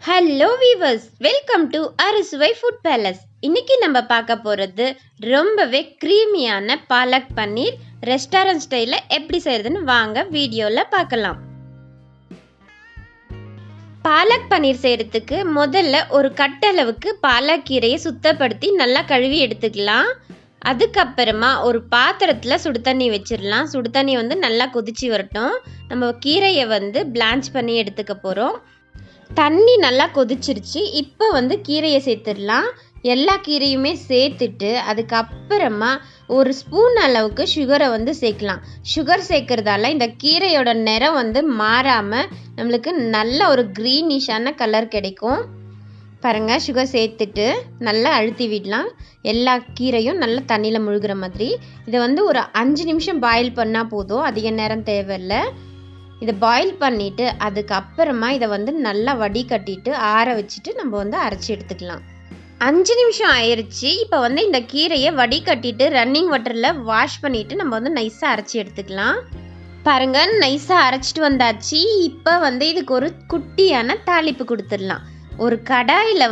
Hello viewers, welcome to அறுசுவை food palace. இன்னைக்கு நம்ம பார்க்க போகிறது ரொம்பவே க்ரீமியான பாலக் பன்னீர் ரெஸ்டாரண்ட் ஸ்டைலில் எப்படி செய்யறதுன்னு வாங்க வீடியோவில் பார்க்கலாம். பாலக் பன்னீர் செய்கிறதுக்கு முதல்ல ஒரு கட்டளவுக்கு பாலக்கீரையை சுத்தப்படுத்தி நல்லா கழுவி எடுத்துக்கலாம். அதுக்கப்புறமா ஒரு பாத்திரத்தில் சுடு தண்ணி வச்சிடலாம். சுடு தண்ணி நல்லா கொதிச்சு வரட்டும். நம்ம கீரையை பிளான்ச் பண்ணி எடுத்துக்க போகிறோம். தண்ணி நல்லா கொதிச்சிருச்சு. இப்போ கீரையை சேர்த்துடலாம். எல்லா கீரையுமே சேர்த்துட்டு அதுக்கப்புறமா ஒரு ஸ்பூன் அளவுக்கு சுகரை சேர்க்கலாம். சுகர் சேர்க்கறதால இந்த கீரையோட நிறம் மாறாமல் நம்மளுக்கு நல்ல ஒரு க்ரீனிஷான கலர் கிடைக்கும். பாருங்கள், சுகர் சேர்த்துட்டு நல்லா அழுத்தி விடலாம். எல்லா கீரையும் நல்லா தண்ணியில் முழுகிற மாதிரி. இதை ஒரு 5 நிமிஷம் பாயில் பண்ணால் போதும், அதிக நேரம் தேவையில்லை. இதை பாயில் பண்ணிவிட்டு அதுக்கப்புறமா இதை நல்லா வடிகட்டிட்டு ஆற வச்சுட்டு நம்ம அரைச்சி எடுத்துக்கலாம். 5 நிமிஷம் ஆயிடுச்சு. இப்போ இந்த கீரையை வடிகட்டிட்டு ரன்னிங் வாட்டரில் வாஷ் பண்ணிவிட்டு நம்ம நைஸாக அரைச்சி எடுத்துக்கலாம். பாருங்கள், நைஸாக அரைச்சிட்டு வந்தாச்சு. இப்போ இதுக்கு ஒரு குட்டியான தாளிப்பு கொடுத்துடலாம். ஒரு கடாயில்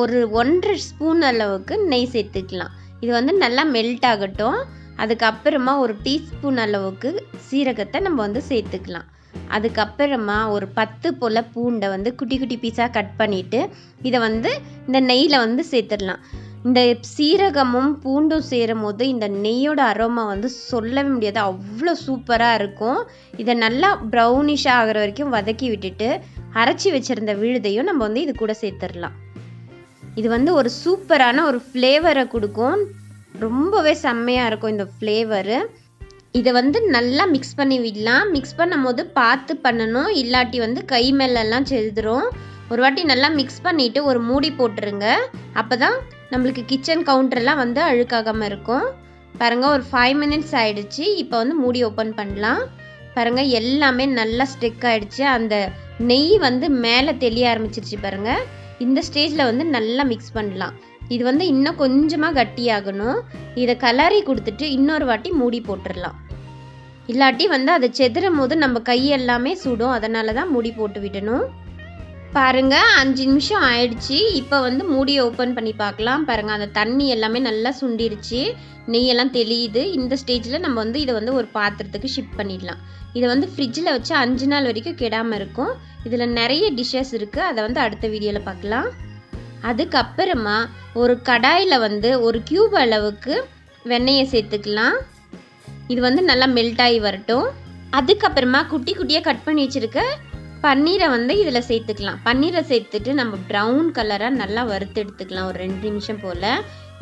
ஒரு 1.5 ஸ்பூன் அளவுக்கு நெய் சேர்த்துக்கலாம். இது நல்லா மெல்ட் ஆகட்டும். அதுக்கப்புறமா ஒரு டீஸ்பூன் அளவுக்கு சீரகத்தை நம்ம சேர்த்துக்கலாம். அதுக்கப்புறமா ஒரு 10 போல் பூண்டை குட்டி குட்டி பீஸாக கட் பண்ணிவிட்டு இதை இந்த நெய்யில் சேர்த்துடலாம். இந்த சீரகமும் பூண்டும் சேரும் போது இந்த நெய்யோட அரோமா சொல்லவே முடியாது, அவ்வளோ சூப்பராக இருக்கும். இதை நல்லா ப்ரௌனிஷாக ஆகிற வரைக்கும் வதக்கி விட்டுட்டு அரைச்சி வச்சுருந்த விழுதையும் நம்ம இது கூட சேர்த்துடலாம். இது ஒரு சூப்பரான ஒரு ஃப்ளேவரை கொடுக்கும். ரொம்பவே செம்மையாக இருக்கும் இந்த ஃப்ளேவரு. இதை நல்லா மிக்ஸ் பண்ணி விடலாம். மிக்ஸ் பண்ணும் போது பார்த்து பண்ணணும், இல்லாட்டி கை மேலெல்லாம் செதுரும். ஒரு வாட்டி நல்லா மிக்ஸ் பண்ணிவிட்டு ஒரு மூடி போட்டுருங்க. அப்போ தான் நம்மளுக்கு கிச்சன் கவுண்டரெல்லாம் அழுக்காகாமல் இருக்கும். பாருங்கள், ஒரு 5 மினிட்ஸ் ஆகிடுச்சு. இப்போ மூடி ஓப்பன் பண்ணலாம். பாருங்கள், எல்லாமே நல்லா ஸ்டிக் ஆகிடுச்சு. அந்த நெய் மேலே தெளிய ஆரம்பிச்சிருச்சு. பாருங்கள், இந்த ஸ்டேஜில் நல்லா மிக்ஸ் பண்ணலாம். இது இன்னும் கொஞ்சமாக கட்டியாகணும். இதை கலரி கொடுத்துட்டு இன்னொரு வாட்டி மூடி போட்டுடலாம். இல்லாட்டி அதை செதுறும் போது நம்ம கையெல்லாமே சுடும், அதனால தான் மூடி போட்டு விடணும். பாருங்கள், 5 நிமிஷம் ஆயிடுச்சு. இப்போ மூடியை ஓப்பன் பண்ணி பார்க்கலாம். பாருங்கள், அந்த தண்ணி எல்லாமே நல்லா சுண்டிருச்சு, நெய்யெல்லாம் தெளியுது. இந்த ஸ்டேஜில் நம்ம இதை ஒரு பாத்திரத்துக்கு ஷிஃப்ட் பண்ணிடலாம். இதை ஃப்ரிட்ஜில் வச்சு 5 நாள் வரைக்கும் கெடாமல் இருக்கும். இதில் நிறைய டிஷ்ஷஸ் இருக்குது, அதை அடுத்த வீடியோவில் பார்க்கலாம். அதுக்கப்புறமா ஒரு கடாயில் ஒரு கியூப் அளவுக்கு வெண்ணெயை சேர்த்துக்கலாம். இது நல்லா மெல்ட் ஆகி வரட்டும். அதுக்கப்புறமா குட்டி குட்டியாக கட் பண்ணி வச்சுருக்க பன்னீரை இதில் சேர்த்துக்கலாம். பன்னீரை சேர்த்துட்டு நம்ம ப்ரௌன் கலராக நல்லா வறுத்து எடுத்துக்கலாம் ஒரு 2 நிமிஷம் போல்.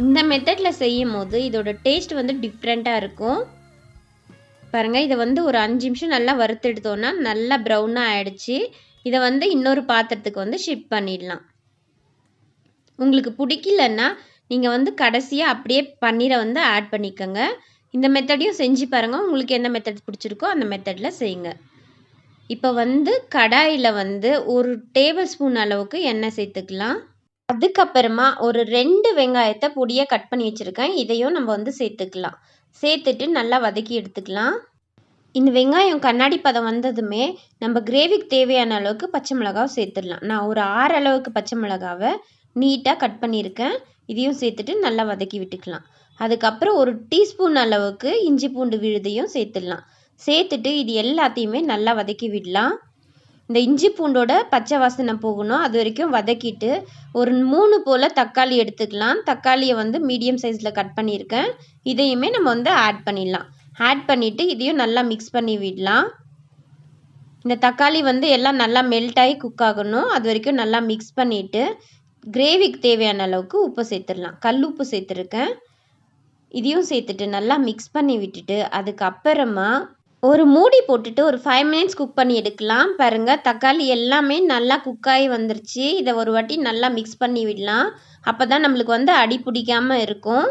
இந்த மெத்தடில் செய்யும் போது இதோட டேஸ்ட் டிஃப்ரெண்ட்டாக இருக்கும். பாருங்கள், இதை ஒரு 5 நிமிஷம் நல்லா வறுத்து எடுத்தோன்னா நல்லா ப்ரௌனாக ஆகிடுச்சு. இதை இன்னொரு பாத்திரத்துக்கு ஷிஃப்ட் பண்ணிடலாம். உங்களுக்கு பிடிக்கலன்னா நீங்கள் கடைசியாக அப்படியே பன்னீரை ஆட் பண்ணிக்கோங்க. இந்த மெத்தடையும் செஞ்சு பாருங்கள். உங்களுக்கு எந்த மெத்தட் பிடிச்சிருக்கோ அந்த மெத்தடில் செய்யுங்க. இப்போ கடாயில் ஒரு டேபிள் ஸ்பூன் அளவுக்கு எண்ணெய் சேர்த்துக்கலாம். அதுக்கப்புறமா ஒரு 2 வெங்காயத்தை பொடியாக கட் பண்ணி வச்சுருக்கேன். இதையும் நம்ம சேர்த்துக்கலாம். சேர்த்துட்டு நல்லா வதக்கி எடுத்துக்கலாம். இந்த வெங்காயம் கண்ணாடி பதம் வந்ததுமே நம்ம கிரேவிக்கு தேவையான அளவுக்கு பச்சை மிளகாவை சேர்த்துடலாம். நான் ஒரு 6 அளவுக்கு பச்சை மிளகாவை நீட்டாக கட் பண்ணியிருக்கேன். இதையும் சேர்த்துட்டு நல்லா வதக்கி விட்டுக்கலாம். அதுக்கப்புறம் ஒரு டீஸ்பூன் அளவுக்கு இஞ்சி பூண்டு விழுதையும் சேர்த்துடலாம். சேர்த்துட்டு இது எல்லாத்தையுமே நல்லா வதக்கி விடலாம். இந்த இஞ்சி பூண்டோட பச்சை வாசனை போகணும், அது வரைக்கும் வதக்கிட்டு ஒரு 3 போல் தக்காளி எடுத்துக்கலாம். தக்காளியை மீடியம் சைஸில் கட் பண்ணியிருக்கேன். இதையுமே நம்ம ஆட் பண்ணிடலாம். ஆட் பண்ணிவிட்டு இதையும் நல்லா மிக்ஸ் பண்ணி விடலாம். இந்த தக்காளி எல்லாம் நல்லா மெல்ட் ஆகி குக் ஆகணும், அது வரைக்கும் நல்லா மிக்ஸ் பண்ணிவிட்டு கிரேவிக்கு தேவையான அளவுக்கு உப்பு சேர்த்துடலாம். கல் உப்பு சேர்த்துருக்கேன். இதையும் சேர்த்துட்டு நல்லா மிக்ஸ் பண்ணி விட்டுட்டு அதுக்கப்புறமா ஒரு மூடி போட்டுட்டு ஒரு 5 மினிட்ஸ் குக் பண்ணி எடுக்கலாம். பாருங்கள், தக்காளி எல்லாமே நல்லா குக்காகி வந்துருச்சு. இதை ஒரு வாட்டி நல்லா மிக்ஸ் பண்ணி விடலாம். அப்போ தான் நம்மளுக்கு அடி பிடிக்காமல் இருக்கும்.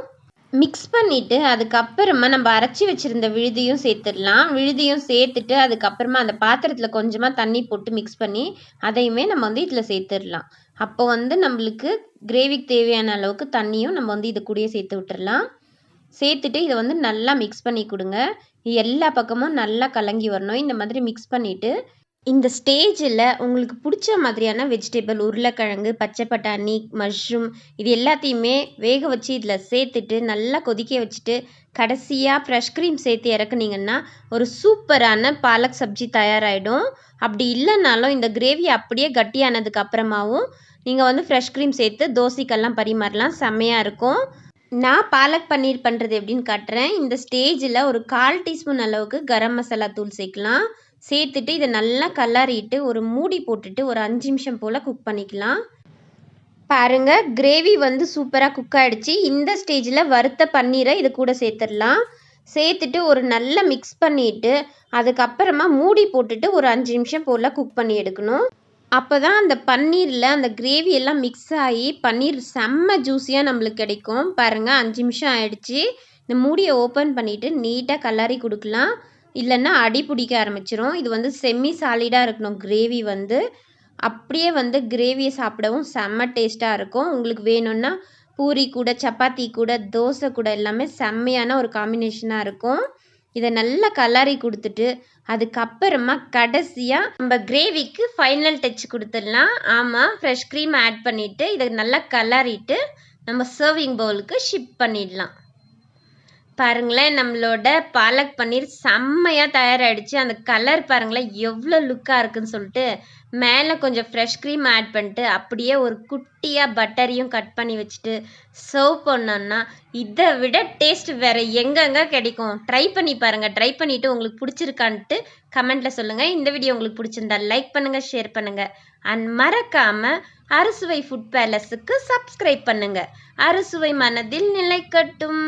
மிக்ஸ் பண்ணிவிட்டு அதுக்கப்புறமா நம்ம அரைச்சி வச்சுருந்த விழுதியும் சேர்த்துடலாம். விழுதியும் சேர்த்துட்டு அதுக்கப்புறமா அந்த பாத்திரத்தில் கொஞ்சமாக தண்ணி போட்டு மிக்ஸ் பண்ணி அதையுமே நம்ம இதில் சேர்த்துடலாம். அப்போ நம்மளுக்கு கிரேவிக்கு தேவையான அளவுக்கு தண்ணியும் நம்ம இது கூடயே சேர்த்து விட்டுடலாம். சேர்த்துட்டு இதை நல்லா மிக்ஸ் பண்ணி கொடுங்க. எல்லா பக்கமும் நல்லா கலங்கி வரணும். இந்த மாதிரி மிக்ஸ் பண்ணிவிட்டு இந்த ஸ்டேஜில் உங்களுக்கு பிடிச்ச மாதிரியான வெஜிடபிள் உருளைக்கிழங்கு, பச்சை பட்டாணி, மஷ்ரூம் இது எல்லாத்தையுமே வேக வச்சு இதில் சேர்த்துட்டு நல்லா கொதிக்க வச்சுட்டு கடைசியாக ஃப்ரெஷ் க்ரீம் சேர்த்து இறக்குனீங்கன்னா ஒரு சூப்பரான பாலக் சப்ஜி தயாராகிடும். அப்படி இல்லைனாலும் இந்த கிரேவி அப்படியே கட்டியானதுக்கு அப்புறமாவும் நீங்கள் வந்து ஃப்ரெஷ் க்ரீம் சேர்த்து தோசைக்கெல்லாம் பரிமாறலாம், செம்மையாக இருக்கும். நான் பாலக் பன்னீர் பண்ணுறது எப்படின்னு காட்டுறேன். இந்த ஸ்டேஜில் ஒரு 1/4 டீஸ்பூன் அளவுக்கு கரம் மசாலா தூள் சேர்க்கலாம். சேர்த்துட்டு இதை நல்லா கலரிட்டு ஒரு மூடி போட்டுட்டு ஒரு 5 நிமிஷம் போல் குக் பண்ணிக்கலாம். பாருங்கள், கிரேவி வந்து சூப்பராக குக் ஆகிடுச்சு. இந்த ஸ்டேஜில் வறுத்த பன்னீரை இது கூட சேர்த்துடலாம். சேர்த்துட்டு ஒரு நல்லா மிக்ஸ் பண்ணிவிட்டு அதுக்கப்புறமா மூடி போட்டுட்டு ஒரு 5 நிமிஷம் போல் குக் பண்ணி எடுக்கணும். அப்போ தான் அந்த பன்னீரில் அந்த கிரேவி எல்லாம் மிக்ஸ் ஆகி பன்னீர் செம்ம ஜூஸியாக நம்மளுக்கு கிடைக்கும். பாருங்கள், 5 நிமிஷம் ஆயிடுச்சு. இந்த மூடியை ஓப்பன் பண்ணிவிட்டு நீட்டாக கலரி கொடுக்கலாம், இல்லைன்னா அடி பிடிக்க ஆரம்பிச்சிரும். இது வந்து செம்மி சாலிடாக இருக்கணும் கிரேவி வந்து. அப்படியே வந்து கிரேவியை சாப்பிடவும் செம்ம டேஸ்ட்டாக இருக்கும். உங்களுக்கு வேணும்னா பூரி கூட, சப்பாத்தி கூட, தோசை கூட எல்லாமே செம்மையான ஒரு காம்பினேஷனாக இருக்கும். இதை நல்லா கலரி கொடுத்துட்டு அதுக்கப்புறமா கடைசியாக நம்ம கிரேவிக்கு ஃபைனல் டச் கொடுத்துடலாம். ஆமாம், ஃப்ரெஷ் க்ரீம் ஆட் பண்ணிவிட்டு இதை நல்லா கலரிட்டு நம்ம சர்விங் பவுலுக்கு ஷிஃப்ட் பண்ணிடலாம். பாருங்களேன், நம்மளோட பாலக் பன்னீர் செம்மையாக தயாராகிடுச்சு. அந்த கலர் பாருங்களேன் எவ்வளோ லுக்காக இருக்குன்னு சொல்லிட்டு. மேலே கொஞ்சம் ஃப்ரெஷ் க்ரீம் ஆட் பண்ணிட்டு அப்படியே ஒரு குட்டியாக பட்டரையும் கட் பண்ணி வச்சுட்டு சர்வ் பண்ணோன்னா இதை விட டேஸ்ட் வேறு எங்கெங்கே கிடைக்கும். ட்ரை பண்ணி பாருங்கள். ட்ரை பண்ணிவிட்டு உங்களுக்கு பிடிச்சிருக்கான்ட்டு கமெண்ட்டில் சொல்லுங்கள். இந்த வீடியோ உங்களுக்கு பிடிச்சிருந்தா லைக் பண்ணுங்கள், ஷேர் பண்ணுங்கள். அண்ட் மறக்காமல் அறுசுவை ஃபுட் பேலஸுக்கு சப்ஸ்கிரைப் பண்ணுங்கள். அறுசுவை மனதில் நிலைக்கட்டும்.